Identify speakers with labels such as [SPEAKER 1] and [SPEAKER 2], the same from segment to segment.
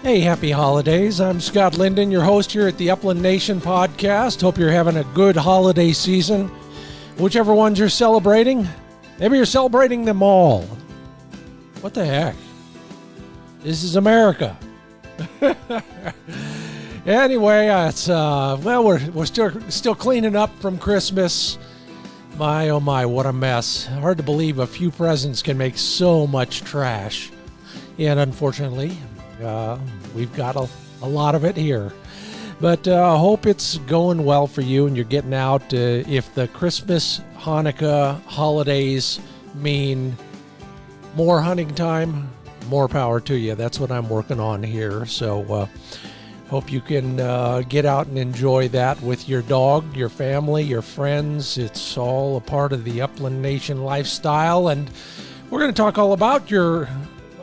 [SPEAKER 1] Hey, happy holidays. I'm Scott Linden, your host here at the Upland Nation podcast. Hope you're having a good holiday season. Whichever ones you're celebrating, maybe you're celebrating them all. What the heck? This is America. Anyway, it's we're still cleaning up from Christmas. My, oh my, what a mess. Hard to believe a few presents can make so much trash. And unfortunately, we've got a lot of it here. But hope it's going well for you and you're getting out. If the Christmas, Hanukkah holidays mean more hunting time, more power to you. That's what I'm working on here. So hope you can get out and enjoy that with your dog, your family, your friends. It's all a part of the Upland Nation lifestyle. And we're going to talk all about your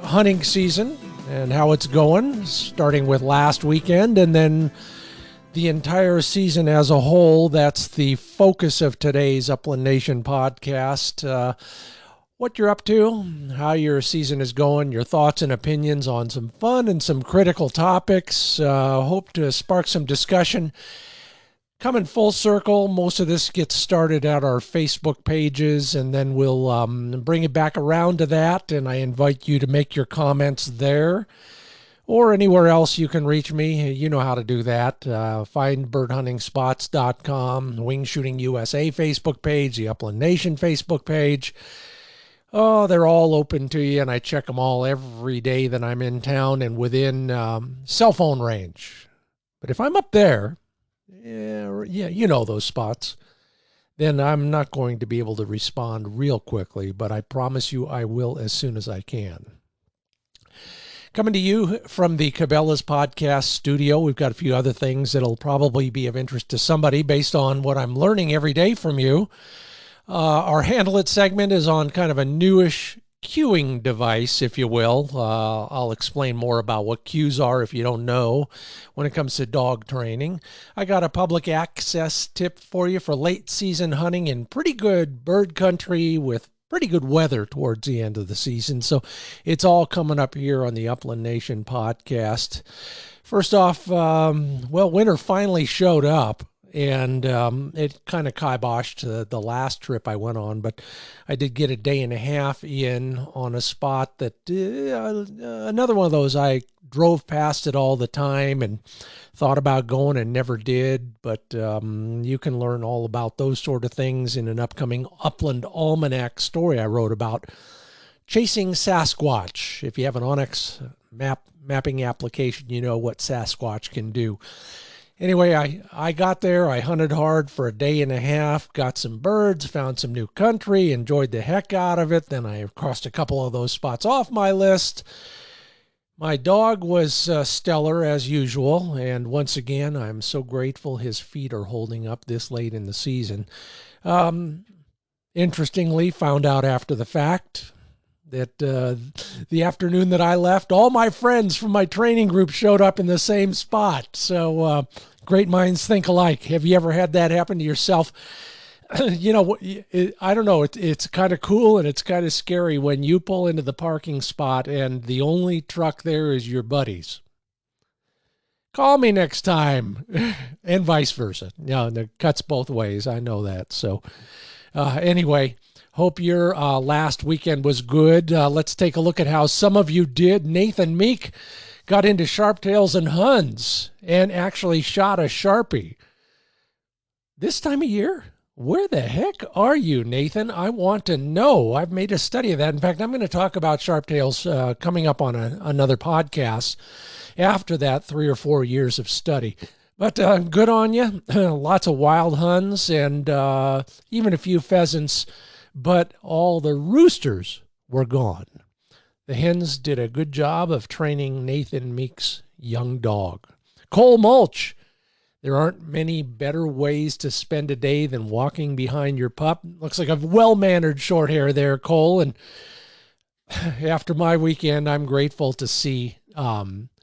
[SPEAKER 1] hunting season and how it's going, starting with last weekend and then the entire season as a whole. That's the focus of today's Upland Nation podcast. What you're up to, how your season is going, your thoughts and opinions on some fun and some critical topics. Hope to spark some discussion. Coming full circle, most of this gets started at our Facebook pages, and then we'll bring it back around to that, and I invite you to make your comments there or anywhere else you can reach me. You know how to do that. Find birdhuntingspots.com, Wing Shooting USA Facebook page, the Upland Nation Facebook page. Oh, they're all open to you, and I check them all every day that I'm in town and within cell phone range. But if I'm up there, yeah, you know those spots, then I'm not going to be able to respond real quickly, but I promise you I will as soon as I can. Coming to you from the Cabela's podcast studio, we've got a few other things that'll probably be of interest to somebody based on what I'm learning every day from you. Our Handle It segment is on kind of a newish cueing device, if you will. I'll explain more about what cues are if you don't know when it comes to dog training. I got a public access tip for you for late season hunting in pretty good bird country with pretty good weather towards the end of the season. So it's all coming up here on the Upland Nation podcast. First off, winter finally showed up. And it kind of kiboshed the last trip I went on, but I did get a day and a half in on a spot that, another one of those, I drove past it all the time and thought about going and never did, but you can learn all about those sort of things in an upcoming Upland Almanac story I wrote about chasing Sasquatch. If you have an Onyx mapping application, you know what Sasquatch can do. Anyway, I got there, I hunted hard for a day and a half, got some birds, found some new country, enjoyed the heck out of it. Then I crossed a couple of those spots off my list. My dog was stellar as usual, and once again, I'm so grateful his feet are holding up this late in the season. Interestingly, found out after the fact that the afternoon that I left, all my friends from my training group showed up in the same spot. So great minds think alike. Have you ever had that happen to yourself? You know, I don't know. It's kind of cool and it's kind of scary when you pull into the parking spot and the only truck there is your buddy's. Call me next time, and vice versa. You know, it cuts both ways. I know that. So anyway, hope your last weekend was good. Let's take a look at how some of you did. Nathan Meek got into sharptails and Huns and actually shot a Sharpie. This time of year? Where the heck are you, Nathan? I want to know. I've made a study of that. In fact, I'm going to talk about sharptails coming up on another podcast after that 3 or 4 years of study. But good on you. Lots of wild Huns and even a few pheasants, but all the roosters were gone. The hens did a good job of training Nathan Meek's young dog. Cole Mulch. There aren't many better ways to spend a day than walking behind your pup. Looks like a well-mannered short hair there, Cole. And after my weekend, I'm grateful to see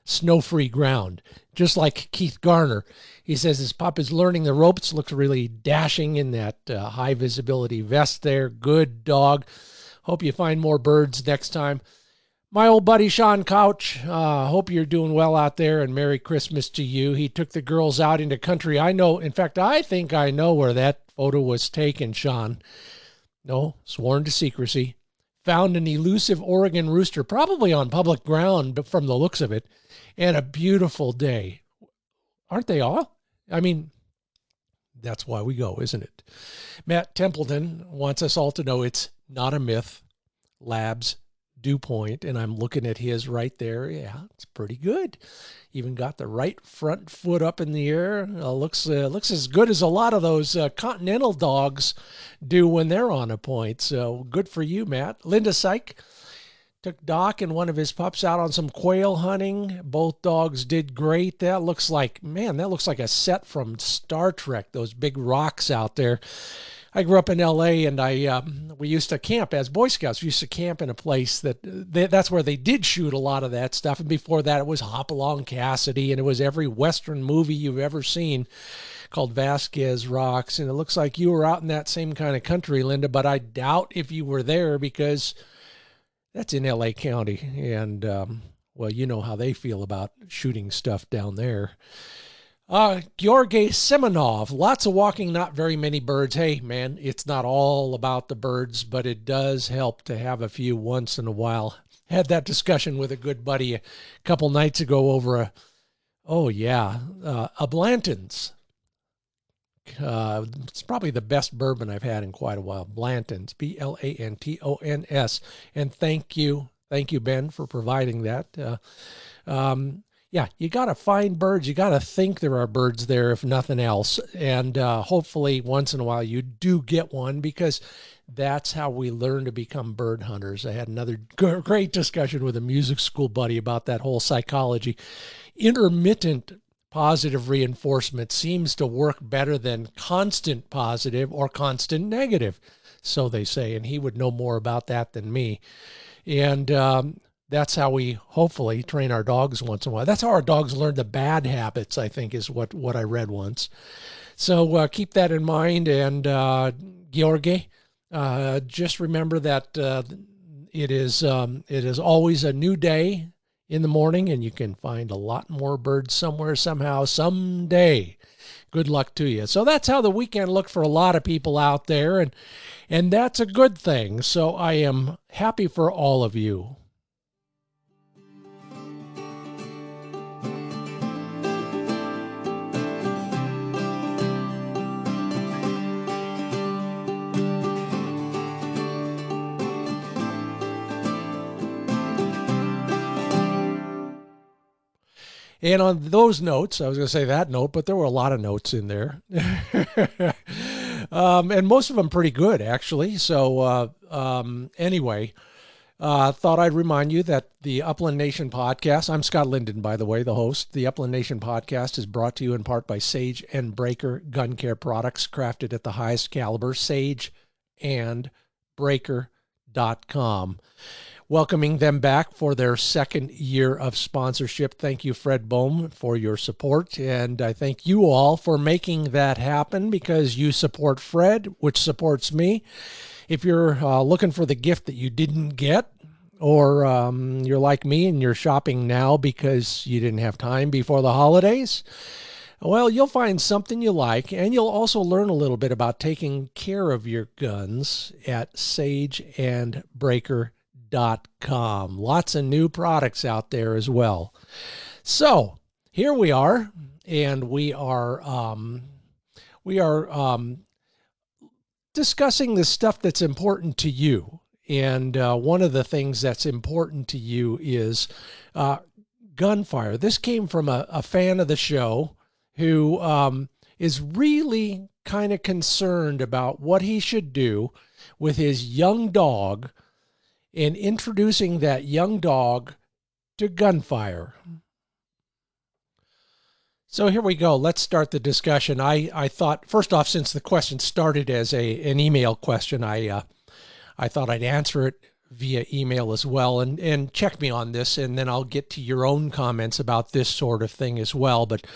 [SPEAKER 1] snow-free ground. Just like Keith Garner. He says his pup is learning the ropes. Looks really dashing in that high-visibility vest there. Good dog. Hope you find more birds next time. My old buddy Sean Couch, hope you're doing well out there, and Merry Christmas to you. He took the girls out into country. I know, in fact, I think I know where that photo was taken, Sean. No, sworn to secrecy. Found an elusive Oregon rooster, probably on public ground, but from the looks of it, and a beautiful day. Aren't they all? I mean, that's why we go, isn't it? Matt Templeton wants us all to know it's not a myth. Labs dew point, and I'm looking at his right there. Yeah, it's pretty good. Even got the right front foot up in the air. Looks as good as a lot of those continental dogs do when they're on a point. So good for you, Matt. Linda Syke took Doc and one of his pups out on some quail hunting. Both dogs did great. That looks like a set from Star Trek, those big rocks out there. I grew up in L.A. and we used to camp as Boy Scouts. We used to camp in a place that's where they did shoot a lot of that stuff. And before that, it was Hopalong Cassidy, and it was every Western movie you've ever seen called Vasquez Rocks. And it looks like you were out in that same kind of country, Linda, but I doubt if you were there because that's in L.A. County. And, well, you know how they feel about shooting stuff down there. Georgi Semenov, lots of walking, not very many birds. Hey, man, it's not all about the birds, but it does help to have a few once in a while. Had that discussion with a good buddy a couple nights ago over a Blanton's. It's probably the best bourbon I've had in quite a while. Blanton's, Blantons. And thank you, Ben, for providing that. Yeah, you got to find birds. You got to think there are birds there, if nothing else. And hopefully once in a while you do get one, because that's how we learn to become bird hunters. I had another great discussion with a music school buddy about that whole psychology. Intermittent positive reinforcement seems to work better than constant positive or constant negative, so they say. And he would know more about that than me. And that's how we hopefully train our dogs once in a while. That's how our dogs learn the bad habits, I think, is what I read once. So keep that in mind. And Georgi, just remember that it is always a new day in the morning, and you can find a lot more birds somewhere, somehow, someday. Good luck to you. So that's how the weekend looked for a lot of people out there, and that's a good thing. So I am happy for all of you. And on those notes, I was going to say that note, but there were a lot of notes in there. And most of them pretty good, actually. So anyway, thought I'd remind you that the Upland Nation podcast, I'm Scott Linden, by the way, the host. The Upland Nation podcast is brought to you in part by Sage and Breaker gun care products crafted at the highest caliber, sageandbreaker.com. Welcoming them back for their second year of sponsorship. Thank you, Fred Bohm, for your support. And I thank you all for making that happen, because you support Fred, which supports me. If you're looking for the gift that you didn't get, or you're like me and you're shopping now because you didn't have time before the holidays, well, you'll find something you like, and you'll also learn a little bit about taking care of your guns at sageandbreaker.com. Lots of new products out there as well. So here we are, and we are discussing the stuff that's important to you. And one of the things that's important to you is gunfire. This came from a fan of the show who is really kind of concerned about what he should do with his young dog in introducing that young dog to gunfire. So here we go. Let's start the discussion. I thought, first off, since the question started as an email question, I thought I'd answer it via email as well, and check me on this, and then I'll get to your own comments about this sort of thing as well. But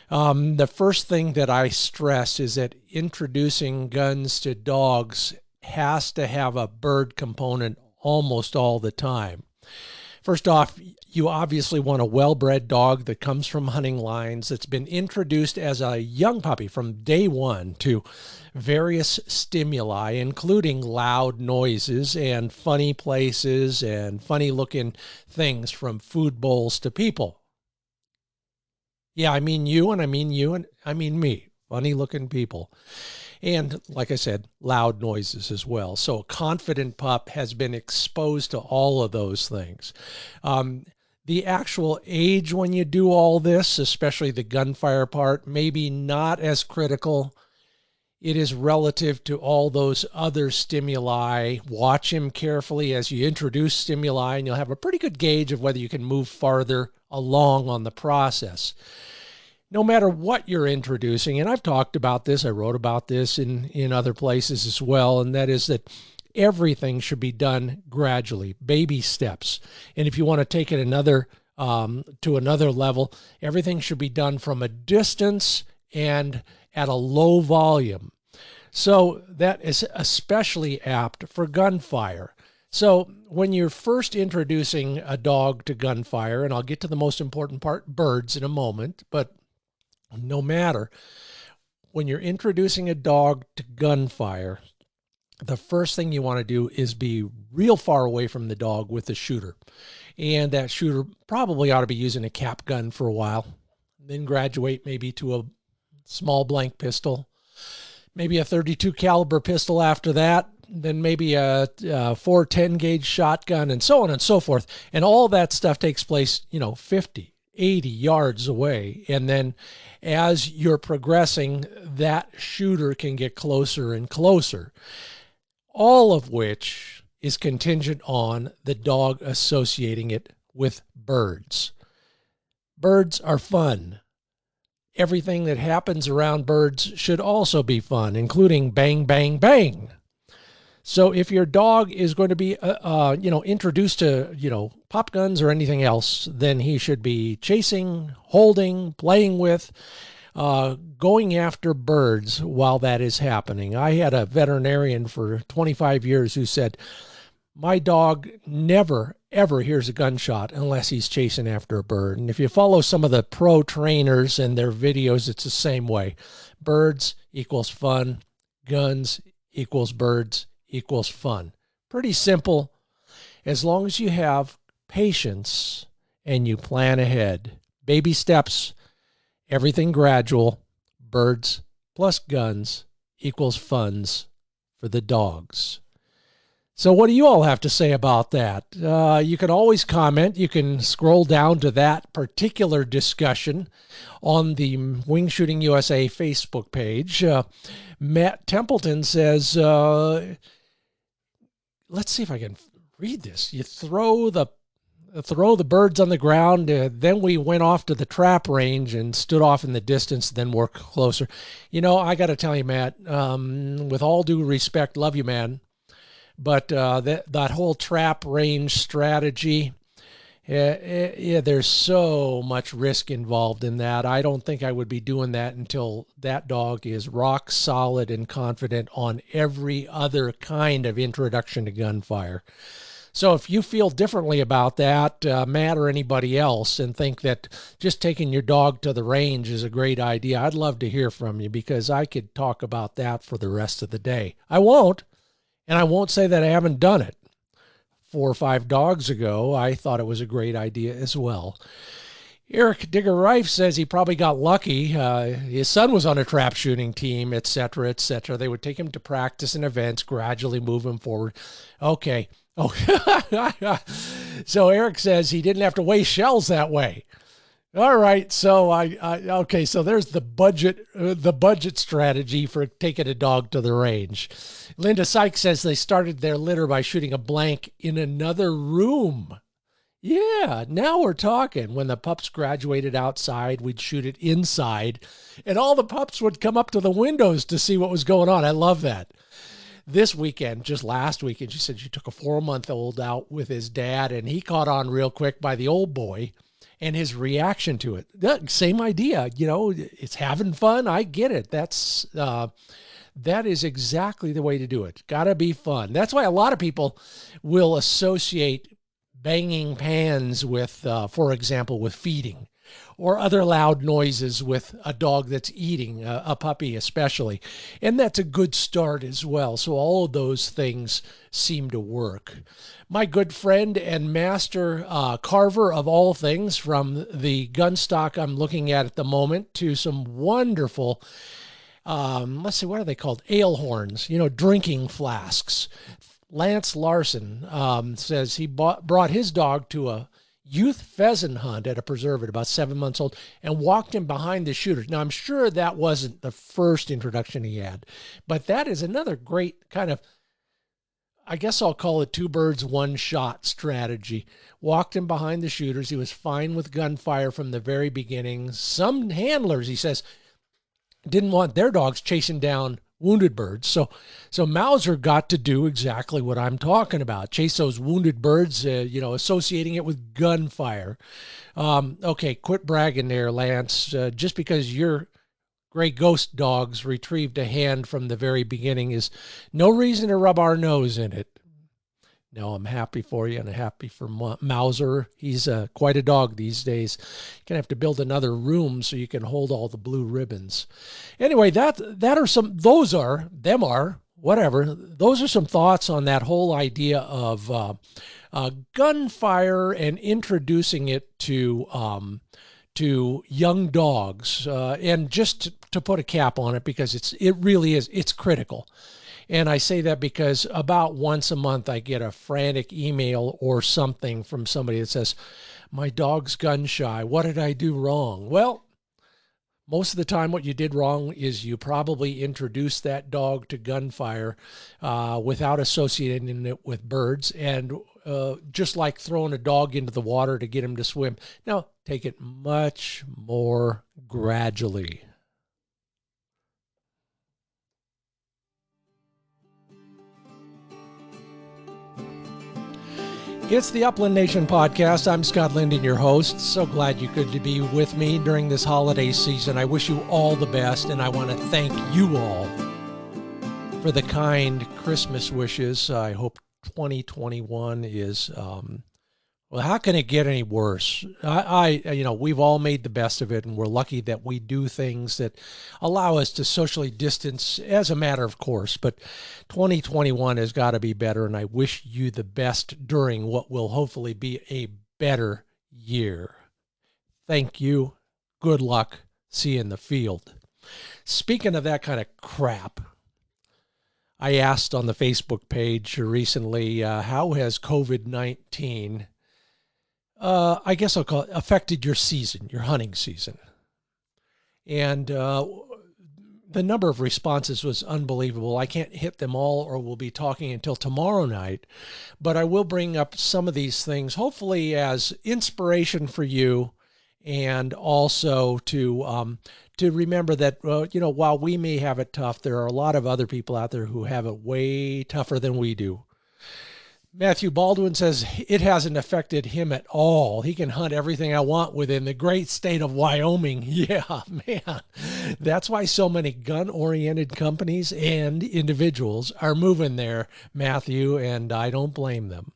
[SPEAKER 1] the first thing that I stress is that introducing guns to dogs has to have a bird component almost all the time. First off, you obviously want a well-bred dog that comes from hunting lines, that's been introduced as a young puppy from day one to various stimuli, including loud noises and funny places and funny-looking things, from food bowls to people. Yeah, I mean you, and I mean you, and I mean me. Funny-looking people. And like I said, loud noises as well. So a confident pup has been exposed to all of those things. The actual age when you do all this, especially the gunfire part, maybe not as critical. It is relative to all those other stimuli. Watch him carefully as you introduce stimuli, and you'll have a pretty good gauge of whether you can move farther along on the process. No matter what you're introducing, and I've talked about this, I wrote about this in other places as well, and that is that everything should be done gradually, baby steps. And if you want to take it to another level, everything should be done from a distance and at a low volume. So that is especially apt for gunfire. So when you're first introducing a dog to gunfire, and I'll get to the most important part, birds, in a moment, but no matter, when you're introducing a dog to gunfire, the first thing you want to do is be real far away from the dog with the shooter. And that shooter probably ought to be using a cap gun for a while, then graduate maybe to a small blank pistol, maybe a 32 caliber pistol after that, then maybe a 410 gauge shotgun, and so on and so forth. And all that stuff takes place, 50, 80 yards away. And then as you're progressing, that shooter can get closer and closer, all of which is contingent on the dog associating it with birds. Birds are fun. Everything that happens around birds should also be fun, including bang, bang, bang. So if your dog is going to be, introduced to, pop guns or anything else, then he should be chasing, holding, playing with, going after birds while that is happening. I had a veterinarian for 25 years who said, my dog never, ever hears a gunshot unless he's chasing after a bird. And if you follow some of the pro trainers and their videos, it's the same way. Birds equals fun. Guns equals birds equals fun. Pretty simple, as long as you have patience and you plan ahead. Baby steps, everything gradual. Birds plus guns equals funds for the dogs. So what do you all have to say about that? You can always comment. You can scroll down to that particular discussion on the Wing Shooting USA Facebook page. Matt Templeton says, let's see if I can read this. You throw the birds on the ground, then we went off to the trap range and stood off in the distance, then worked closer. I got to tell you, Matt, with all due respect, love you, man, but that whole trap range strategy, there's so much risk involved in that. I don't think I would be doing that until that dog is rock solid and confident on every other kind of introduction to gunfire. So if you feel differently about that, Matt or anybody else, and think that just taking your dog to the range is a great idea, I'd love to hear from you, because I could talk about that for the rest of the day. I won't, and I won't say that I haven't done it. 4 or 5 dogs ago, I thought it was a great idea as well. Eric Digger-Rife says he probably got lucky. His son was on a trap shooting team, etc., etc. They would take him to practice and events, gradually move him forward. Okay. Oh, so Eric says he didn't have to waste shells that way. All right, so okay, so there's the budget strategy for taking a dog to the range. Linda Sykes says they started their litter by shooting a blank in another room. Yeah, now we're talking. When the pups graduated outside, we'd shoot it inside, and all the pups would come up to the windows to see what was going on. I love that. This weekend, just last weekend, she said she took a 4-month-old out with his dad, and he caught on real quick by the old boy and his reaction to it. Same idea, it's having fun. I get it. That is exactly the way to do it. Got to be fun. That's why a lot of people will associate banging pans with, for example, with feeding, or other loud noises with a dog that's eating, a puppy especially. And that's a good start as well. So all of those things seem to work. My good friend and master carver of all things, from the gun stock I'm looking at the moment to some wonderful, let's see, what are they called? Ale horns, drinking flasks. Lance Larson says he brought his dog to a youth pheasant hunt at a preserve at about 7 months old and walked him behind the shooters. Now, I'm sure that wasn't the first introduction he had, but that is another great kind of, I guess I'll call it two birds, one shot strategy. Walked him behind the shooters. He was fine with gunfire from the very beginning. Some handlers, he says, didn't want their dogs chasing down wounded birds. So Mauser got to do exactly what I'm talking about. Chase those wounded birds, associating it with gunfire. Okay, quit bragging there, Lance. Just because your gray ghost dogs retrieved a hand from the very beginning is no reason to rub our nose in it. No, I'm happy for you, and I'm happy for Mauser. He's quite a dog these days. You're going to have to build another room so you can hold all the blue ribbons. Anyway, those are some thoughts on that whole idea of gunfire and introducing it to young dogs. And just to put a cap on it, because it's critical. And I say that because about once a month I get a frantic email or something from somebody that says, my dog's gun shy. What did I do wrong? Well, most of the time what you did wrong is you probably introduced that dog to gunfire without associating it with birds. And just like throwing a dog into the water to get him to swim. Now, take it much more gradually. It's the Upland Nation podcast. I'm Scott Linden, your host. So glad you could be with me during this holiday season. I wish you all the best, and I want to thank you all for the kind Christmas wishes. I hope 2021 is, well, how can it get any worse? We've all made the best of it, and we're lucky that we do things that allow us to socially distance as a matter of course. But 2021 has got to be better, and I wish you the best during what will hopefully be a better year. Thank you. Good luck. See you in the field. Speaking of that kind of crap, I asked on the Facebook page recently, how has COVID-19 I guess I'll call it, affected your season, your hunting season? And the number of responses was unbelievable. I can't hit them all, or we'll be talking until tomorrow night, but I will bring up some of these things, hopefully as inspiration for you, and also to remember that, while we may have it tough, there are a lot of other people out there who have it way tougher than we do. Matthew Baldwin says it hasn't affected him at all. He can hunt everything I want within the great state of Wyoming. Yeah, man. That's why so many gun-oriented companies and individuals are moving there, Matthew, and I don't blame them.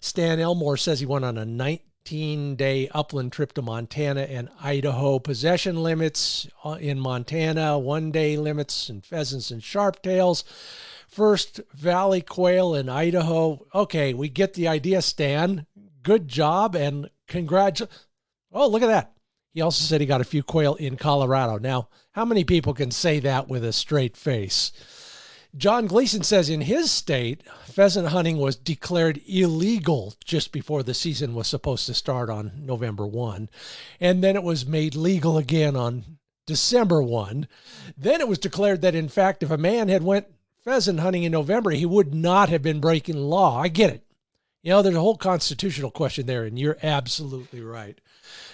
[SPEAKER 1] Stan Elmore says he went on a 19-day upland trip to Montana and Idaho. Possession limits in Montana, 1-day limits in pheasants and sharptails. First valley quail in Idaho. Okay, we get the idea, Stan. Good job and congratulations. Oh, look at that. He also said he got a few quail in Colorado. Now, how many people can say that with a straight face? John Gleason says in his state, pheasant hunting was declared illegal just before the season was supposed to start on November 1. And then it was made legal again on December 1. Then it was declared that, in fact, if a man had went pheasant hunting in November, he would not have been breaking law. I get it. There's a whole constitutional question there, and you're absolutely right.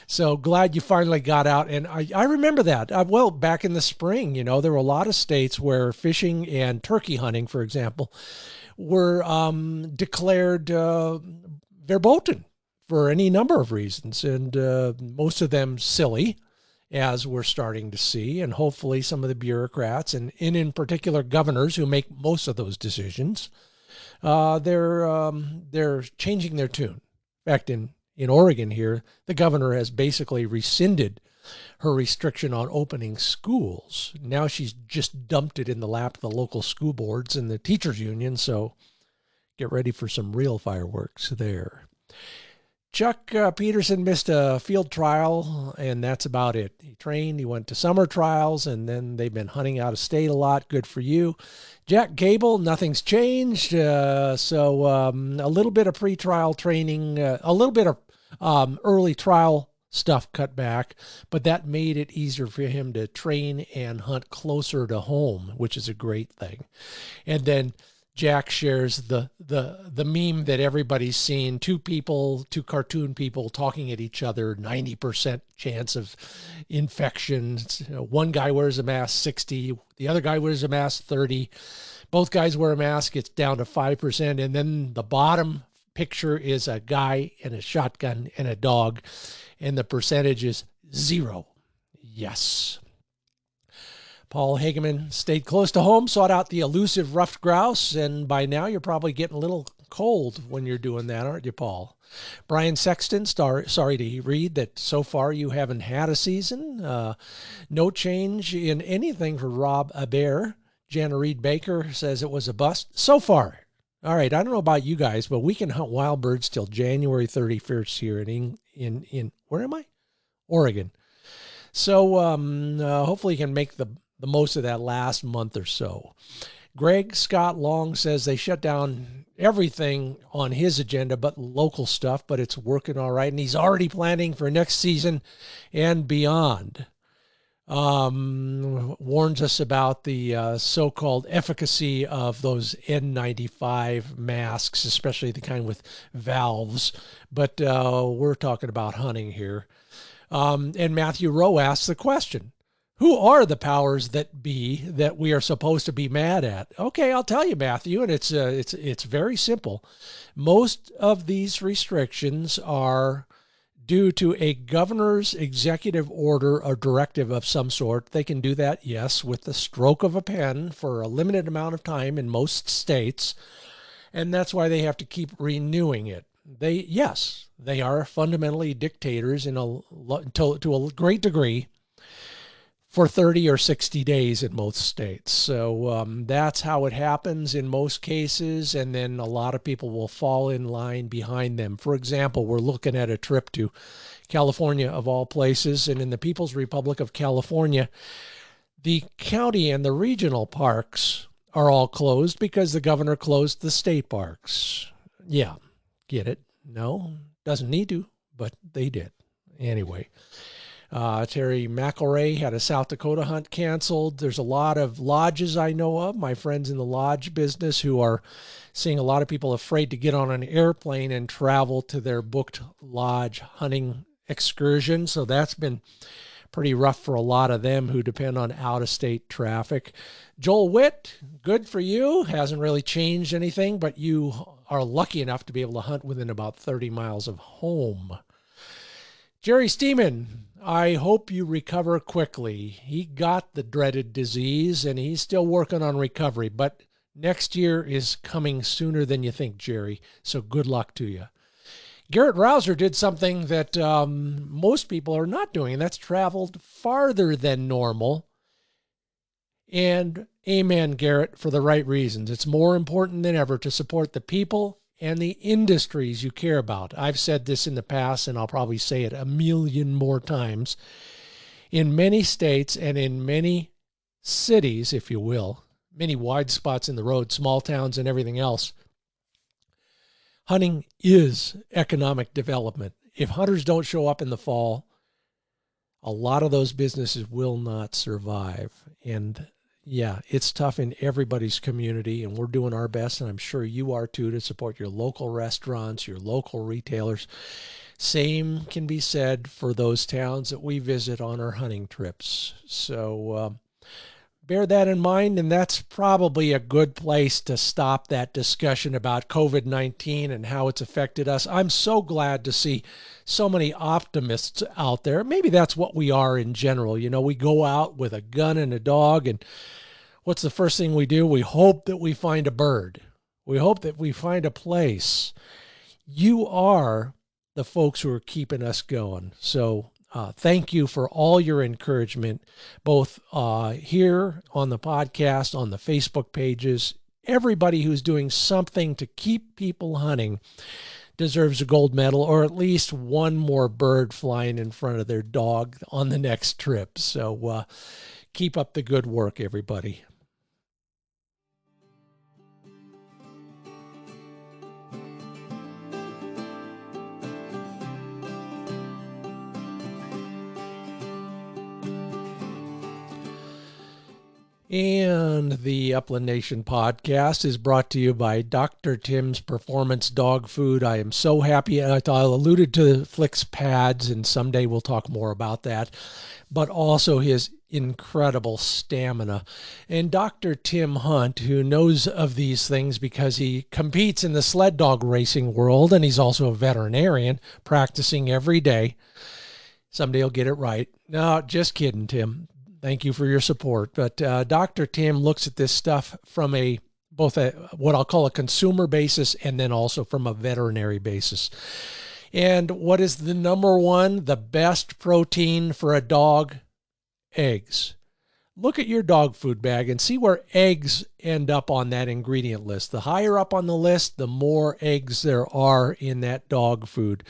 [SPEAKER 1] So glad you finally got out. And I remember that. Back in the spring, there were a lot of states where fishing and turkey hunting, for example, were declared verboten for any number of reasons, and most of them silly, as we're starting to see, and hopefully some of the bureaucrats and in particular governors who make most of those decisions, they're changing their tune. In fact, in Oregon here, the governor has basically rescinded her restriction on opening schools. Now she's just dumped it in the lap of the local school boards and the teachers union, so get ready for some real fireworks there. Chuck Peterson missed a field trial, and that's about it. He trained, he went to summer trials, and then they've been hunting out of state a lot. Good for you. Jack Gable, nothing's changed. So a little bit of pre-trial training, a little bit of early trial stuff cut back, but that made it easier for him to train and hunt closer to home, which is a great thing. And then Jack shares the meme that everybody's seen: two cartoon people talking at each other, 90% chance of infection. One guy wears a mask, 60. The other guy wears a mask, 30. Both guys wear a mask, it's down to 5%. And then the bottom picture is a guy and a shotgun and a dog, and the percentage is 0. Yes. Paul Hageman stayed close to home, sought out the elusive ruffed grouse, and by now you're probably getting a little cold when you're doing that, aren't you, Paul? Brian Sexton, sorry to read that so far you haven't had a season. No change in anything for Rob Abair. Jana Reed Baker says it was a bust. So far. All right, I don't know about you guys, but we can hunt wild birds till January 31st here in where am I? Oregon. So hopefully you can make the most of that last month or so. Greg Scott Long says they shut down everything on his agenda but local stuff, but it's working all right, and he's already planning for next season and beyond. Warns us about the so-called efficacy of those N95 masks, especially the kind with valves, but we're talking about hunting here. And Matthew Rowe asks the question: who are the powers that be that we are supposed to be mad at? Okay, I'll tell you, Matthew, and it's very simple. Most of these restrictions are due to a governor's executive order or directive of some sort. They can do that, yes, with the stroke of a pen for a limited amount of time in most states, and that's why they have to keep renewing it. They are fundamentally dictators to a great degree for 30 or 60 days in most states. So that's how it happens in most cases, and then a lot of people will fall in line behind them. For example, we're looking at a trip to California, of all places, and in the People's Republic of California, the county and the regional parks are all closed because the governor closed the state parks. Yeah, get it? No, doesn't need to, but they did. Anyway. Terry McElray had a South Dakota hunt canceled. There's a lot of lodges I know of, my friends in the lodge business, who are seeing a lot of people afraid to get on an airplane and travel to their booked lodge hunting excursion. So that's been pretty rough for a lot of them who depend on out-of-state traffic. Joel Witt, good for you. Hasn't really changed anything, but you are lucky enough to be able to hunt within about 30 miles of home. Jerry Steeman, I hope you recover quickly. He got the dreaded disease, and he's still working on recovery, but next year is coming sooner than you think, Jerry, so good luck to you. Garrett Rouser did something that most people are not doing, and that's traveled farther than normal. And amen, Garrett, for the right reasons. It's more important than ever to support the people and the industries you care about. I've said this in the past, and I'll probably say it a million more times. In many states and in many cities, if you will, many wide spots in the road, small towns and everything else, hunting is economic development. If hunters don't show up in the fall, a lot of those businesses will not survive. And yeah, it's tough in everybody's community, and we're doing our best, and I'm sure you are too, to support your local restaurants, your local retailers. Same can be said for those towns that we visit on our hunting trips. So bear that in mind, and that's probably a good place to stop that discussion about COVID-19 and how it's affected us. I'm so glad to see so many optimists out there. Maybe that's what we are in general. You know, we go out with a gun and a dog, and what's the first thing we do? We hope that we find a bird. We hope that we find a place. You are the folks who are keeping us going. So thank you for all your encouragement, both here on the podcast, on the Facebook pages. Everybody who's doing something to keep people hunting deserves a gold medal, or at least one more bird flying in front of their dog on the next trip. So keep up the good work, everybody. And the Upland Nation podcast is brought to you by Dr. Tim's Performance Dog Food. I am so happy. I alluded to Flick's pads, and someday we'll talk more about that, but also his incredible stamina. And Dr. Tim Hunt, who knows of these things because he competes in the sled dog racing world, and he's also a veterinarian practicing every day. Someday he'll get it right. No, just kidding, Tim. Thank you for your support. But Dr. Tim looks at this stuff from both what I'll call a consumer basis and then also from a veterinary basis. And what is the number one, the best protein for a dog? Eggs. Look at your dog food bag and see where eggs end up on that ingredient list. The higher up on the list, the more eggs there are in that dog food.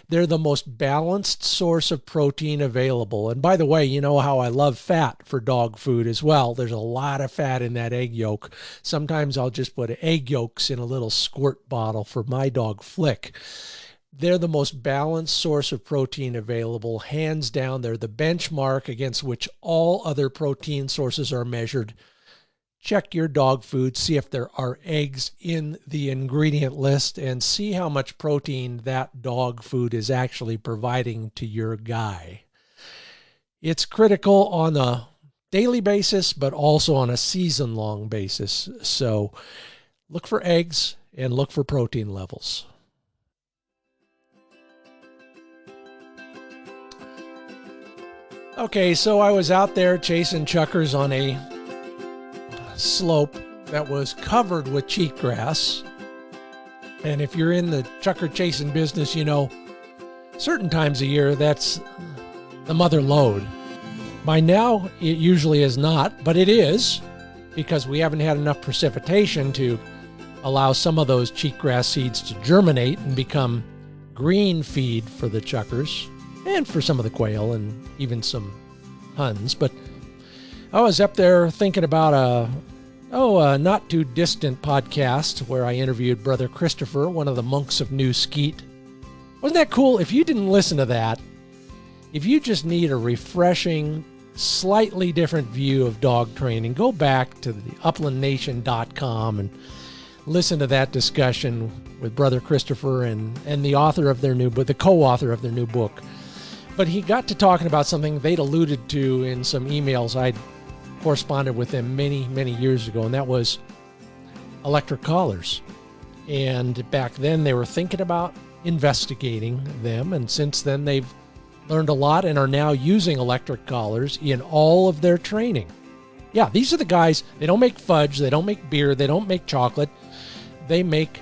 [SPEAKER 1] They're the most balanced source of protein available. And by the way, you know how I love fat for dog food as well. There's a lot of fat in that egg yolk. Sometimes I'll just put egg yolks in a little squirt bottle for my dog Flick. They're the most balanced source of protein available. Hands down, they're the benchmark against which all other protein sources are measured. Check your dog food, see if there are eggs in the ingredient list, and see how much protein that dog food is actually providing to your guy. It's critical on a daily basis, but also on a season-long basis. So look for eggs and look for protein levels. Okay, so I was out there chasing chukars on a slope that was covered with cheatgrass. And if you're in the chukar chasing business, you know, certain times a year, that's the mother lode. By now, it usually is not, but it is, because we haven't had enough precipitation to allow some of those cheatgrass seeds to germinate and become green feed for the chukars. And for some of the quail and even some huns. But I was up there thinking about a not too distant podcast where I interviewed Brother Christopher, one of the Monks of New Skete. Wasn't that cool? If you didn't listen to that, if you just need a refreshing, slightly different view of dog training, go back to the uplandnation.com and listen to that discussion with Brother Christopher and the author of their new book, the co-author of their new book. But he got to talking about something they'd alluded to in some emails I'd corresponded with them many, many years ago, and that was electric collars. And back then they were thinking about investigating them, and since then they've learned a lot and are now using electric collars in all of their training. Yeah, these are the guys, they don't make fudge, they don't make beer, they don't make chocolate, they make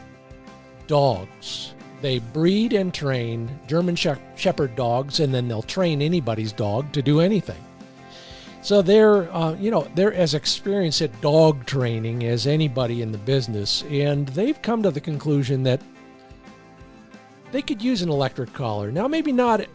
[SPEAKER 1] dogs. They breed and train German Shepherd dogs, and then they'll train anybody's dog to do anything. So they're as experienced at dog training as anybody in the business, and they've come to the conclusion that they could use an electric collar. Now, maybe not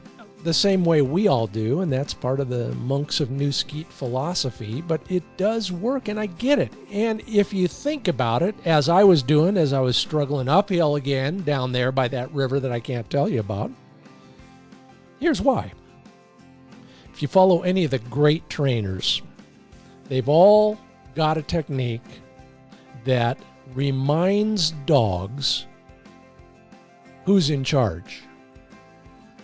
[SPEAKER 1] the same way we all do, and that's part of the Monks of New Skete philosophy, but it does work, and I get it. And if you think about it, as I was doing, as I was struggling uphill again down there by that river that I can't tell you about, here's why. If you follow any of the great trainers, they've all got a technique that reminds dogs who's in charge.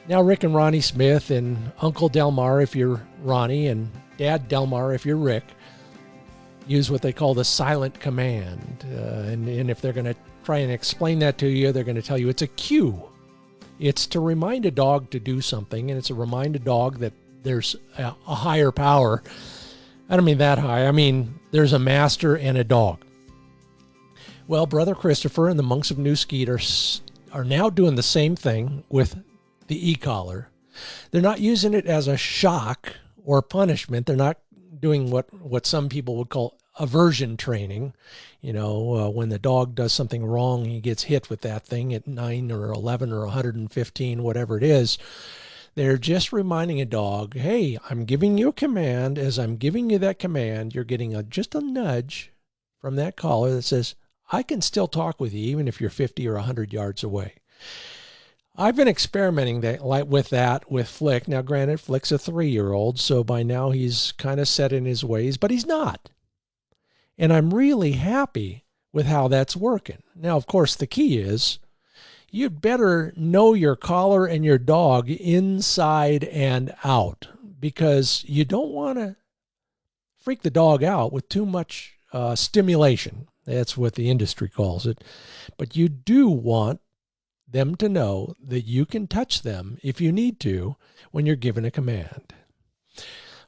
[SPEAKER 1] Now, Rick and Ronnie Smith and Uncle Delmar, if you're Ronnie, and Dad Delmar, if you're Rick, use what they call the silent command. And if they're going to try and explain that to you, they're going to tell you it's a cue. It's to remind a dog to do something, and it's to remind a dog that there's a higher power. I don't mean that high. I mean, there's a master and a dog. Well, Brother Christopher and the Monks of New Skete are are now doing the same thing with the e-collar. They're not using it as a shock or punishment. They're not doing what some people would call aversion training. When the dog does something wrong, he gets hit with that thing at 9 or 11 or 115, whatever it is. They're just reminding a dog, hey, I'm giving you a command. As I'm giving you that command, you're getting just a nudge from that collar that says, I can still talk with you even if you're 50 or 100 yards away. I've been experimenting with that with Flick. Now, granted, Flick's a 3-year-old, so by now he's kind of set in his ways, but he's not. And I'm really happy with how that's working. Now, of course, the key is you'd better know your collar and your dog inside and out, because you don't want to freak the dog out with too much stimulation. That's what the industry calls it. But you do want them to know that you can touch them if you need to when you're given a command.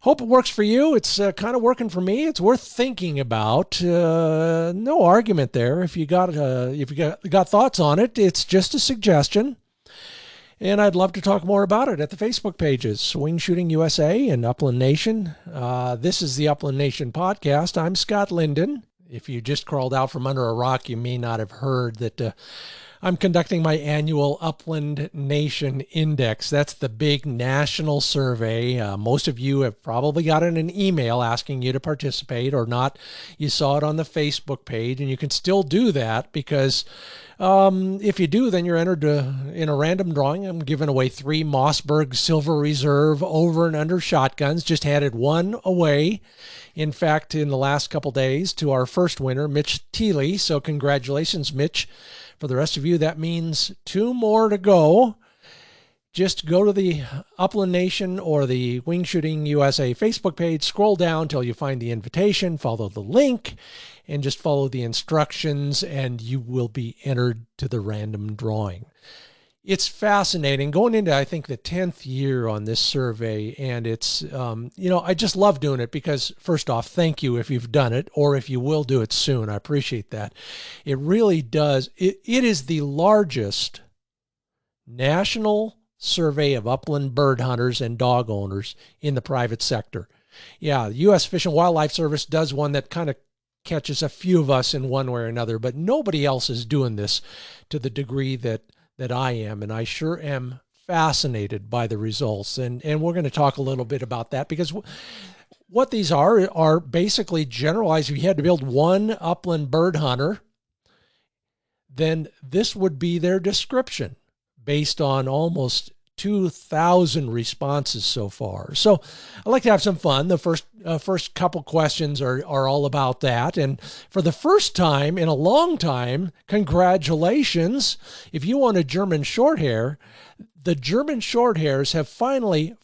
[SPEAKER 1] Hope it works for you. It's kind of working for me. It's worth thinking about. No argument there. If you got thoughts on it, it's just a suggestion. And I'd love to talk more about it at the Facebook pages, Wing Shooting USA and Upland Nation. This is the Upland Nation podcast. I'm Scott Linden. If you just crawled out from under a rock, you may not have heard that I'm conducting my annual Upland Nation Index. That's the big national survey. Most of you have probably gotten an email asking you to participate, or not. You saw it on the Facebook page, and you can still do that, because if you do, then you're entered in a random drawing. I'm giving away 3 Mossberg Silver Reserve over and under shotguns. Just handed one away, in fact, in the last couple days, to our first winner, Mitch Teeley. So congratulations, Mitch. For the rest of you, that means 2 more to go. Just go to the Upland Nation or the Wing Shooting USA Facebook page, scroll down till you find the invitation, follow the link, and just follow the instructions, and you will be entered to the random drawing. It's fascinating. Going into, I think, the 10th year on this survey, and it's, I just love doing it because, first off, thank you if you've done it, or if you will do it soon. I appreciate that. It really does. It is the largest national survey of upland bird hunters and dog owners in the private sector. Yeah, the U.S. Fish and Wildlife Service does one that kind of catches a few of us in one way or another, but nobody else is doing this to the degree that I am, and I sure am fascinated by the results. And we're going to talk a little bit about that, because what these are basically generalized. If you had to build one upland bird hunter, then this would be their description based on almost 2,000 responses so far. So I like to have some fun. The first couple questions are all about that. And for the first time in a long time, congratulations. If you want a German Shorthair, the German Shorthairs have finally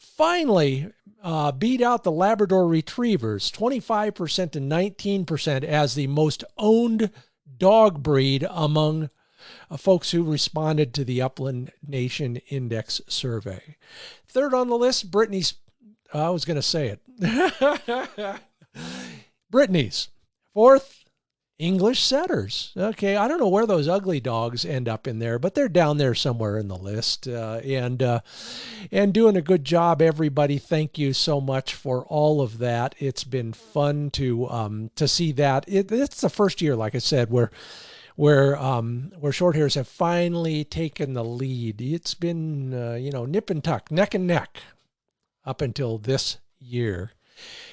[SPEAKER 1] beat out the Labrador Retrievers, 25% to 19%, as the most owned dog breed among folks who responded to the Upland Nation Index survey. Third on the list, Brittany's. I was going to say it. Brittany's. Fourth, English setters. Okay, I don't know where those ugly dogs end up in there, but they're down there somewhere in the list. And doing a good job, everybody. Thank you so much for all of that. It's been fun to see that. It's the first year, like I said, where Shorthairs have finally taken the lead. It's been, nip and tuck, neck and neck up until this year.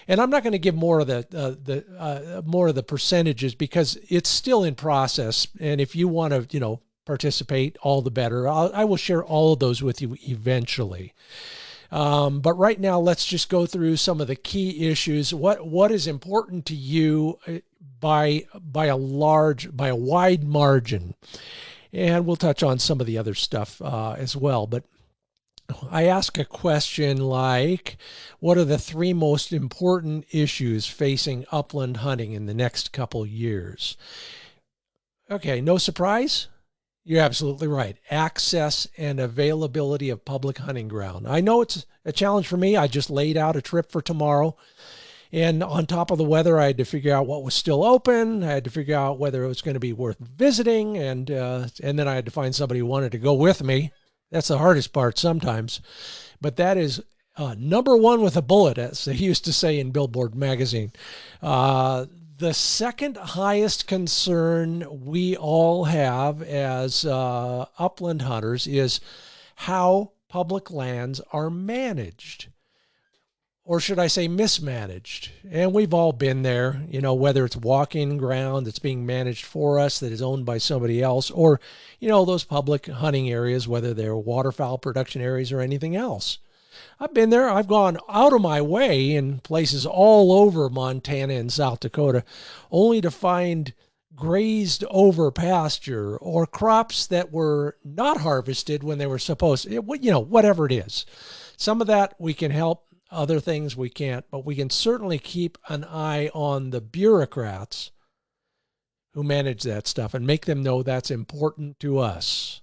[SPEAKER 1] And I'm not going to give more of the percentages, because it's still in process. And if you want to, participate, all the better. I will share all of those with you eventually. But right now, let's just go through some of the key issues. What is important to you by a wide margin, and we'll touch on some of the other stuff as well. But I ask a question like, what are the 3 most important issues facing upland hunting in the next couple years? Okay, no surprise. You're absolutely right. Access and availability of public hunting ground. I know it's a challenge for me. I just laid out a trip for tomorrow, And on top of the weather, I had to figure out what was still open. I had to figure out whether it was going to be worth visiting, and then I had to find somebody who wanted to go with me. That's the hardest part sometimes. But that is number one with a bullet, as they used to say in Billboard magazine. The second highest concern we all have as upland hunters is how public lands are managed. Or should I say mismanaged? And we've all been there, you know, whether it's walking ground that's being managed for us that is owned by somebody else, or, you know, those public hunting areas, whether they're waterfowl production areas or anything else. I've been there. I've gone out of my way in places all over Montana and South Dakota, only to find grazed over pasture or crops that were not harvested when they were supposed to, you know, whatever it is. Some of that we can help. Other things we can't, but we can certainly keep an eye on the bureaucrats who manage that stuff and make them know that's important to us.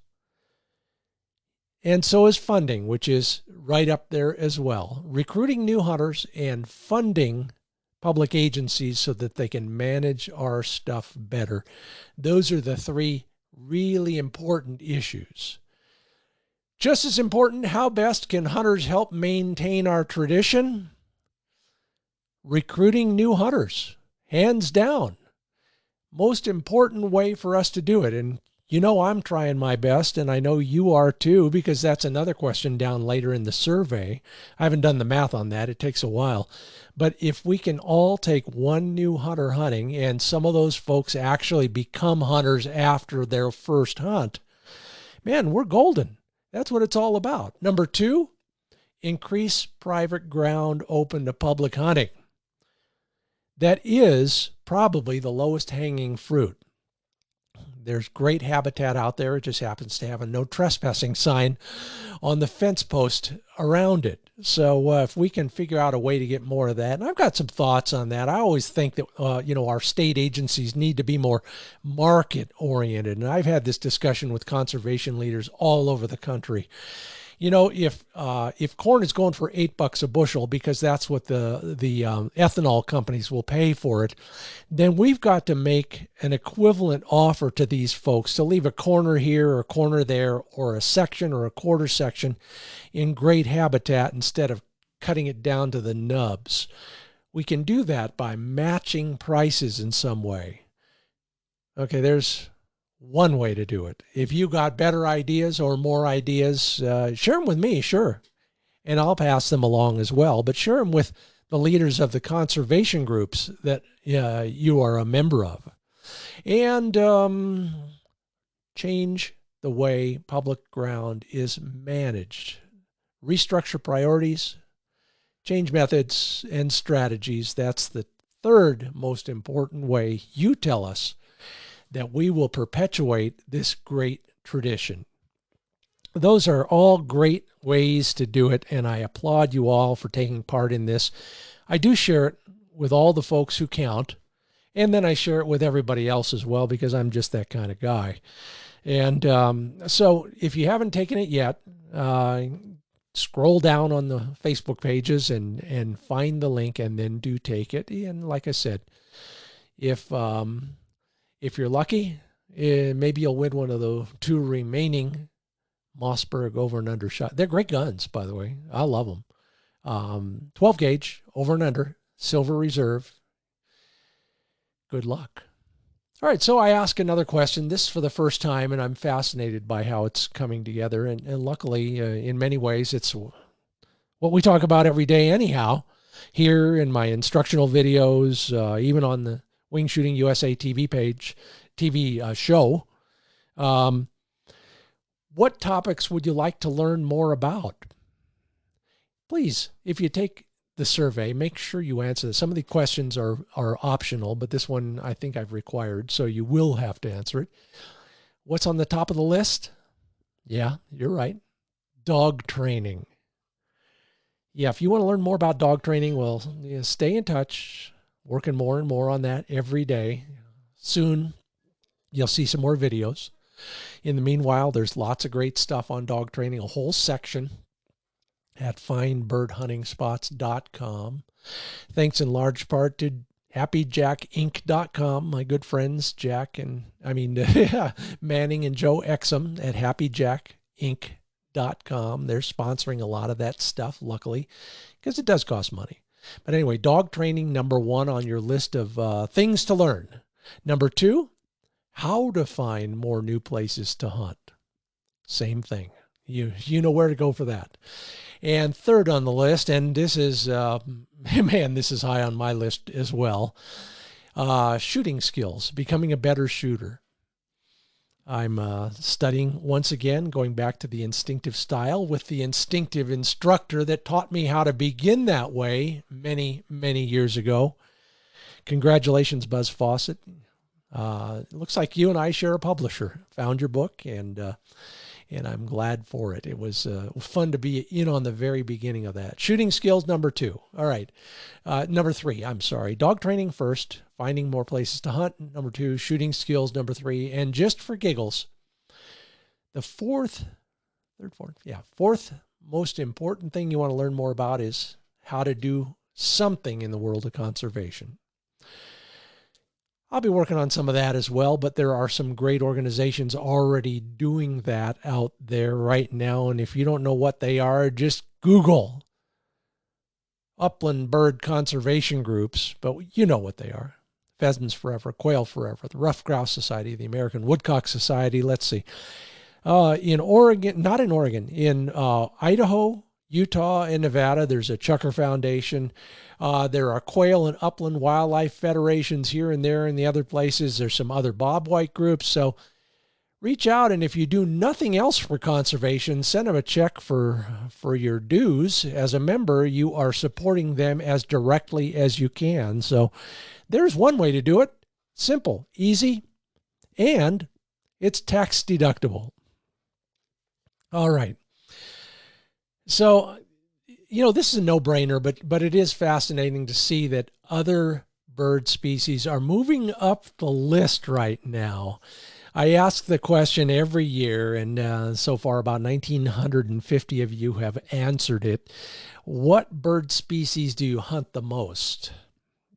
[SPEAKER 1] And so is funding, which is right up there as well. Recruiting new hunters and funding public agencies so that they can manage our stuff better. Those are the three really important issues. Just as important, how best can hunters help maintain our tradition? Recruiting new hunters, hands down. Most important way for us to do it. And you know I'm trying my best, and I know you are too, because that's another question down later in the survey. I haven't done the math on that. It takes a while. But if we can all take one new hunter hunting, and some of those folks actually become hunters after their first hunt, man, we're golden. That's what it's all about. Number two, increase private ground open to public hunting. That is probably the lowest hanging fruit. There's great habitat out there. It just happens to have a no trespassing sign on the fence post around it. So if we can figure out a way to get more of that, and I've got some thoughts on that. I always think that, you know, our state agencies need to be more market oriented. And I've had this discussion with conservation leaders all over the country. You know, if corn is going for $8 a bushel because that's what the ethanol companies will pay for it, then we've got to make an equivalent offer to these folks to leave a corner here or a corner there or a section or a quarter section in great habitat instead of cutting it down to the nubs. We can do that by matching prices in some way. Okay, there's one way to do it. If you got better ideas or more ideas, share them with me, sure. And I'll pass them along as well. But share them with the leaders of the conservation groups that you are a member of. And change the way public ground is managed. Restructure priorities, change methods and strategies. That's the third most important way you tell us that we will perpetuate this great tradition. Those are all great ways to do it, and I applaud you all for taking part in this. I do share it with all the folks who count, and then I share it with everybody else as well because I'm just that kind of guy. And so if you haven't taken it yet, scroll down on the Facebook pages and find the link, and then do take it. And like I said, if you're lucky, maybe you'll win one of the two remaining Mossberg over and under shot. They're great guns, by the way. I love them. 12 gauge, over and under, silver reserve. Good luck. All right, so I ask another question. This is for the first time, and I'm fascinated by how it's coming together. And luckily, in many ways, it's what we talk about every day anyhow, here in my instructional videos, even on the Wing Shooting USA TV show. What topics would you like to learn more about? Please, if you take the survey, make sure you answer this. Some of the questions are optional, but this one I think I've required, so you will have to answer it. What's on the top of the list? Yeah, you're right. Dog training. Yeah, if you want to learn more about dog training, well, stay in touch. Working more and more on that every day. Soon, you'll see some more videos. In the meanwhile, there's lots of great stuff on dog training, a whole section at finebirdhuntingspots.com. Thanks in large part to happyjackinc.com, my good friends Manning and Joe Exum at happyjackinc.com. They're sponsoring a lot of that stuff, luckily, because it does cost money. But anyway, dog training, number 1 on your list of things to learn. Number 2, how to find more new places to hunt. Same thing. You know where to go for that. And 3rd on the list, and this is, this is high on my list as well, shooting skills, becoming a better shooter. I'm studying once again, going back to the instinctive style with the instinctive instructor that taught me how to begin that way many, many years ago. Congratulations, Buzz Fawcett. It looks like you and I share a publisher. Found your book, and I'm glad for it. It was fun to be in on the very beginning of that. Shooting skills, number 2. All right. Number 3, I'm sorry. Dog training first, finding more places to hunt. Number 2, shooting skills, number 3. And just for giggles, the fourth most important thing you want to learn more about is how to do something in the world of conservation. I'll be working on some of that as well, but there are some great organizations already doing that out there right now. And if you don't know what they are, just Google Upland bird conservation groups, but you know what they are. Pheasants Forever, Quail Forever, the Ruffed Grouse Society, the American Woodcock Society. Let's see. In Oregon, not in Oregon, in Idaho, Utah, and Nevada, there's a Chucker Foundation. There are quail and upland wildlife federations here and there in the other places. There's some other bobwhite groups. So reach out, and if you do nothing else for conservation, send them a check for your dues. As a member, you are supporting them as directly as you can. So there's one way to do it. Simple, easy, and it's tax deductible. All right. So, this is a no-brainer, but it is fascinating to see that other bird species are moving up the list right now. I ask the question every year, and so far about 1,950 of you have answered it. What bird species do you hunt the most?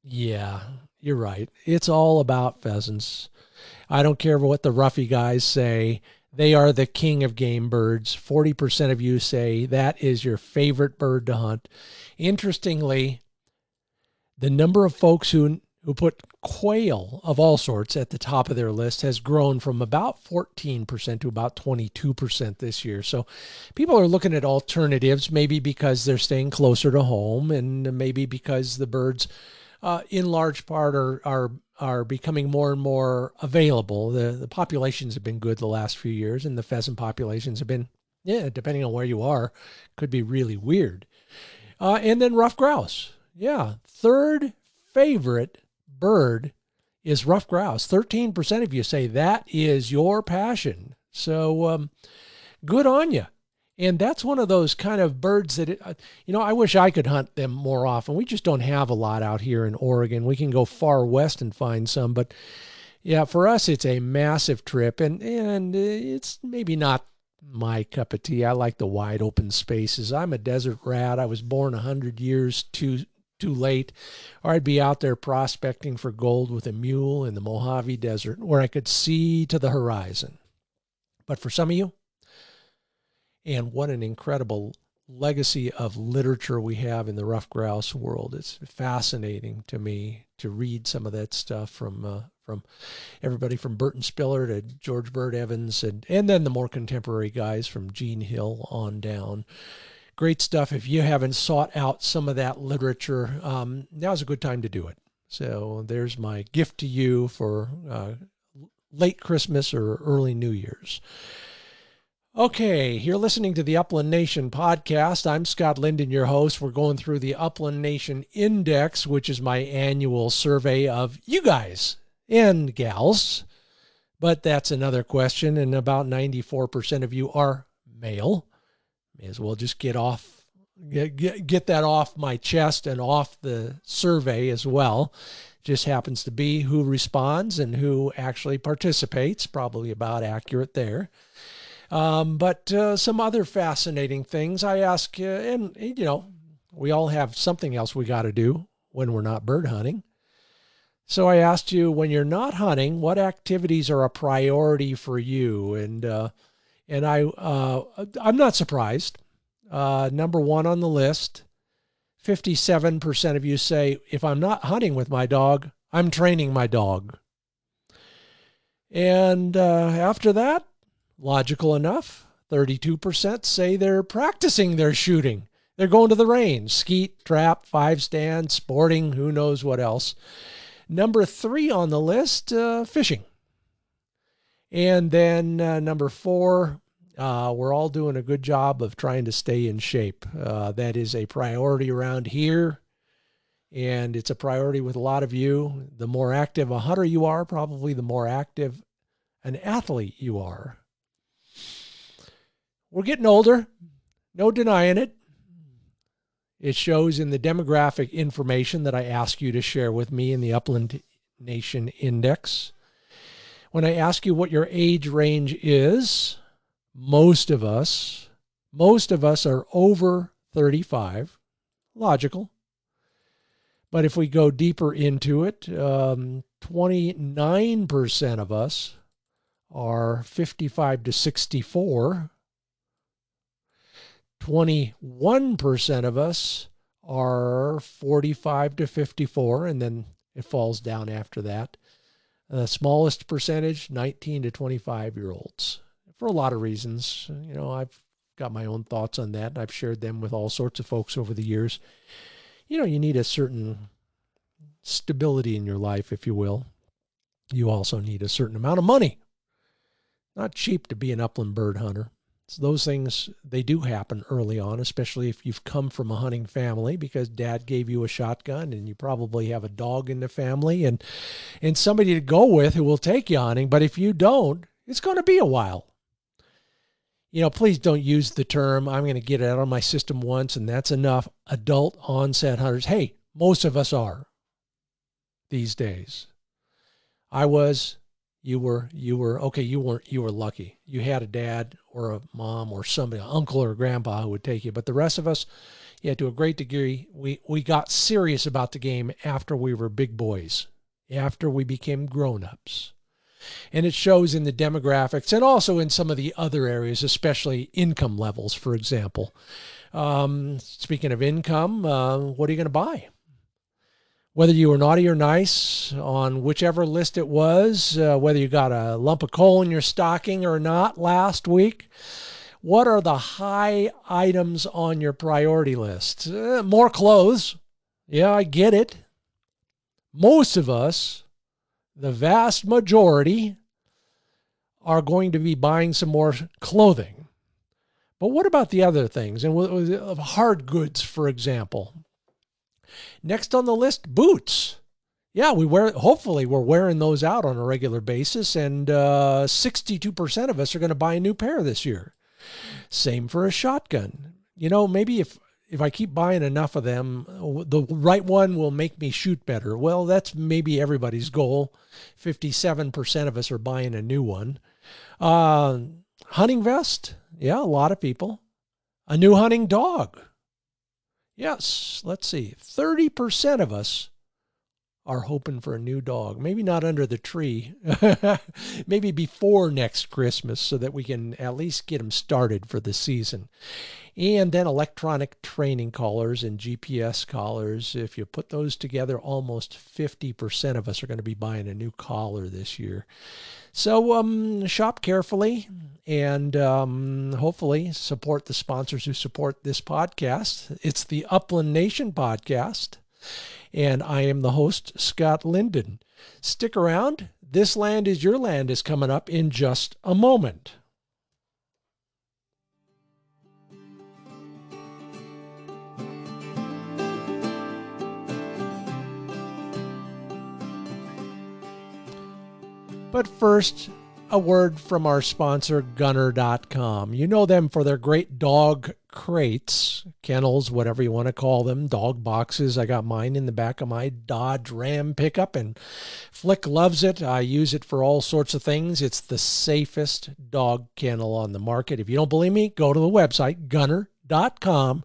[SPEAKER 1] Yeah, you're right. It's all about pheasants. I don't care what the roughy guys say. They are the king of game birds. 40% of you say that is your favorite bird to hunt. Interestingly, the number of folks who put quail of all sorts at the top of their list has grown from about 14% to about 22% this year. So people are looking at alternatives, maybe because they're staying closer to home, and maybe because the birds in large part are becoming more and more available. The populations have been good the last few years, and the pheasant populations have been, depending on where you are, could be really weird. And then ruffed grouse. Yeah, 3rd favorite bird is ruffed grouse. 13% of you say that is your passion. So good on you. And that's one of those kind of birds that, I wish I could hunt them more often. We just don't have a lot out here in Oregon. We can go far west and find some. But, yeah, for us, it's a massive trip. And it's maybe not my cup of tea. I like the wide open spaces. I'm a desert rat. I was born 100 years too late, or I'd be out there prospecting for gold with a mule in the Mojave Desert where I could see to the horizon. But for some of you, and what an incredible legacy of literature we have in the ruffed grouse world. It's fascinating to me to read some of that stuff from everybody from Burton Spiller to George Bird Evans, and then the more contemporary guys from Gene Hill on down. Great stuff. If you haven't sought out some of that literature, now's a good time to do it. So there's my gift to you for late Christmas or early New Year's. Okay, you're listening to the Upland Nation podcast. I'm Scott Linden, your host. We're going through the Upland Nation Index, which is my annual survey of you guys and gals. But that's another question, and about 94% of you are male. May as well just get that off my chest and off the survey as well. Just happens to be who responds and who actually participates. Probably about accurate there. But some other fascinating things I ask, and we all have something else we got to do when we're not bird hunting. So I asked you, when you're not hunting, what activities are a priority for you? And I'm not surprised. Number one on the list, 57% of you say, if I'm not hunting with my dog, I'm training my dog. And after that, logical enough, 32% say they're practicing their shooting. They're going to the range, skeet, trap, 5-stand, sporting, who knows what else. Number 3 on the list, fishing. And then number 4, we're all doing a good job of trying to stay in shape. That is a priority around here, and it's a priority with a lot of you. The more active a hunter you are, probably the more active an athlete you are. We're getting older, no denying it. It shows in the demographic information that I ask you to share with me in the Upland Nation Index. When I ask you what your age range is, most of us are over 35. Logical. But if we go deeper into it, 29% of us are 55 to 64. 21% of us are 45 to 54, and then it falls down after that. The smallest percentage, 19 to 25-year-olds. For a lot of reasons. I've got my own thoughts on that, and I've shared them with all sorts of folks over the years. You need a certain stability in your life, if you will. You also need a certain amount of money. Not cheap to be an upland bird hunter. So those things, they do happen early on, especially if you've come from a hunting family, because dad gave you a shotgun and you probably have a dog in the family and somebody to go with who will take you hunting. But if you don't, it's going to be a while. Please don't use the term, I'm going to get it out of my system once and that's enough. Adult onset hunters. Hey, most of us are these days. I was. You were okay. You were lucky. You had a dad or a mom or somebody, an uncle or a grandpa who would take you. But the rest of us, to a great degree, we got serious about the game after we were big boys, after we became grown-ups. And it shows in the demographics and also in some of the other areas, especially income levels, for example. Speaking of income, what are you going to buy? Whether you were naughty or nice on whichever list it was, whether you got a lump of coal in your stocking or not last week, what are the high items on your priority list? More clothes. Yeah, I get it. Most of us, the vast majority, are going to be buying some more clothing. But what about the other things? And hard goods, for example. Next on the list, boots. Yeah, hopefully we're wearing those out on a regular basis, and 62% of us are going to buy a new pair this year. Same for a shotgun. Maybe if I keep buying enough of them, the right one will make me shoot better. Well, that's maybe everybody's goal. 57% of us are buying a new one. Hunting vest. Yeah, a lot of people. A new hunting dog. Yes, let's see. 30% of us are hoping for a new dog. Maybe not under the tree. Maybe before next Christmas so that we can at least get them started for the season. And then electronic training collars and GPS collars. If you put those together, almost 50% of us are going to be buying a new collar this year. So shop carefully and hopefully support the sponsors who support this podcast. It's the Upland Nation podcast, and I am the host, Scott Linden. Stick around. This Land is Your Land is coming up in just a moment. But first, a word from our sponsor, Gunner.com. You know them for their great dog crates, kennels, whatever you want to call them, dog boxes. I got mine in the back of my Dodge Ram pickup, and Flick loves it. I use it for all sorts of things. It's the safest dog kennel on the market. If you don't believe me, go to the website, gunner.com.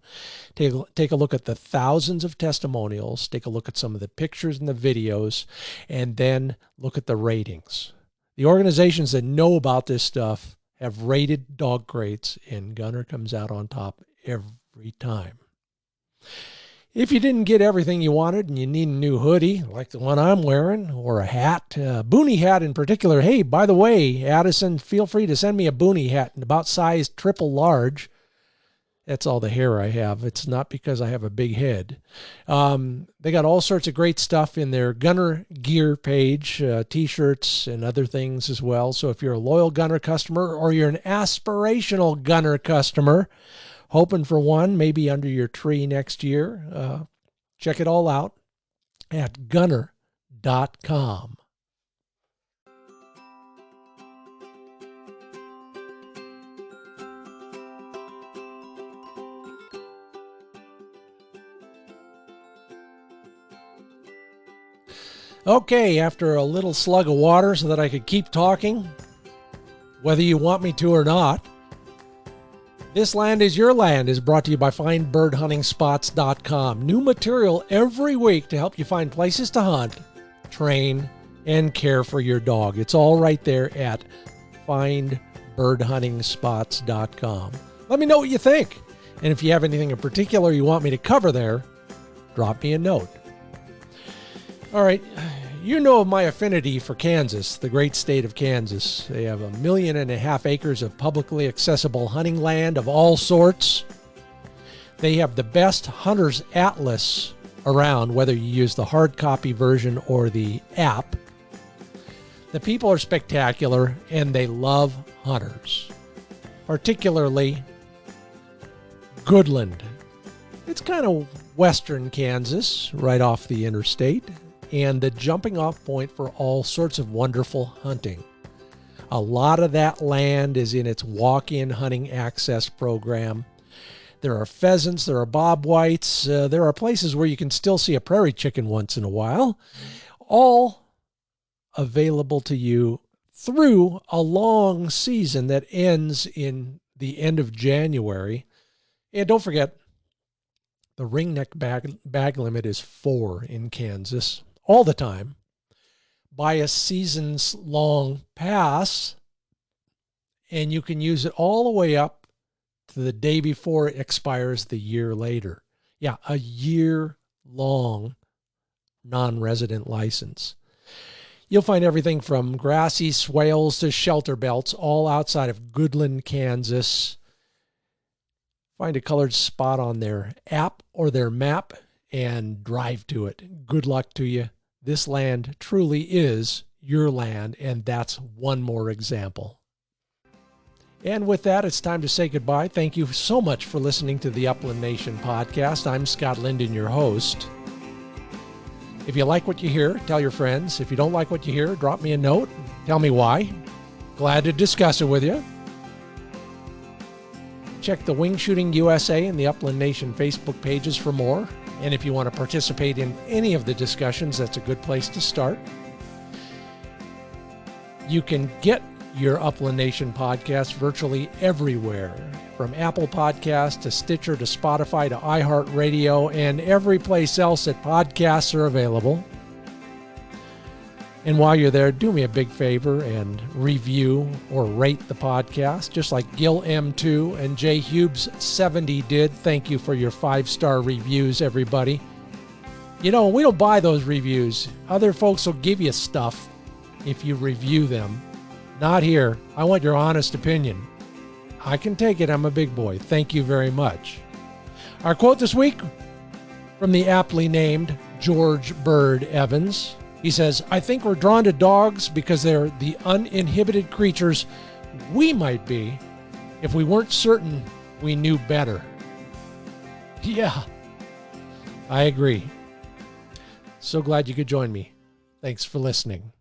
[SPEAKER 1] Take a look at the thousands of testimonials, take a look at some of the pictures and the videos, and then look at the ratings. The organizations that know about this stuff have rated dog crates, and Gunner comes out on top every time. If you didn't get everything you wanted and you need a new hoodie, like the one I'm wearing, or a hat, a Boonie hat in particular, hey, by the way, Addison, feel free to send me a Boonie hat in about size triple large. That's all the hair I have. It's not because I have a big head. They got all sorts of great stuff in their Gunner gear page, T-shirts and other things as well. So if you're a loyal Gunner customer or you're an aspirational Gunner customer, hoping for one, maybe under your tree next year, check it all out at gunner.com. Okay, after a little slug of water so that I could keep talking, whether you want me to or not, This Land is Your Land is brought to you by FindBirdHuntingSpots.com. New material every week to help you find places to hunt, train, and care for your dog. It's all right there at FindBirdHuntingSpots.com. Let me know what you think. And if you have anything in particular you want me to cover there, drop me a note. All right, you know of my affinity for Kansas, the great state of Kansas. They have 1.5 million acres of publicly accessible hunting land of all sorts. They have the best hunter's atlas around, whether you use the hard copy version or the app. The people are spectacular, and they love hunters, particularly Goodland. It's kind of western Kansas, right off the interstate, and the jumping off point for all sorts of wonderful hunting. A lot of that land is in its walk-in hunting access program. There are pheasants, there are bobwhites, there are places where you can still see a prairie chicken once in a while, all available to you through a long season that ends in the end of January. And don't forget, the ringneck bag limit is 4 in Kansas all the time. Buy a season's long pass, and you can use it all the way up to the day before it expires the year later. Yeah, a year-long non-resident license. You'll find everything from grassy swales to shelter belts, all outside of Goodland, Kansas. Find a colored spot on their app or their map and drive to it. Good luck to you. This land truly is your land, and that's one more example. And with that, it's time to say goodbye. Thank you so much for listening to the Upland Nation podcast. I'm Scott Linden, your host. If you like what you hear, tell your friends. If you don't like what you hear, drop me a note. Tell me why. Glad to discuss it with you. Check the Wing Shooting USA and the Upland Nation Facebook pages for more. And if you want to participate in any of the discussions, that's a good place to start. You can get your Upland Nation podcast virtually everywhere, from Apple Podcasts to Stitcher to Spotify to iHeartRadio and every place else that podcasts are available. And while you're there, do me a big favor and review or rate the podcast, just like Gil M2 and Jay Hubes70 did. Thank you for your 5-star reviews, everybody. You know, we don't buy those reviews. Other folks will give you stuff if you review them. Not here. I want your honest opinion. I can take it. I'm a big boy. Thank you very much. Our quote this week from the aptly named George Bird Evans. He says, "I think we're drawn to dogs because they're the uninhibited creatures we might be if we weren't certain we knew better." Yeah, I agree. So glad you could join me. Thanks for listening.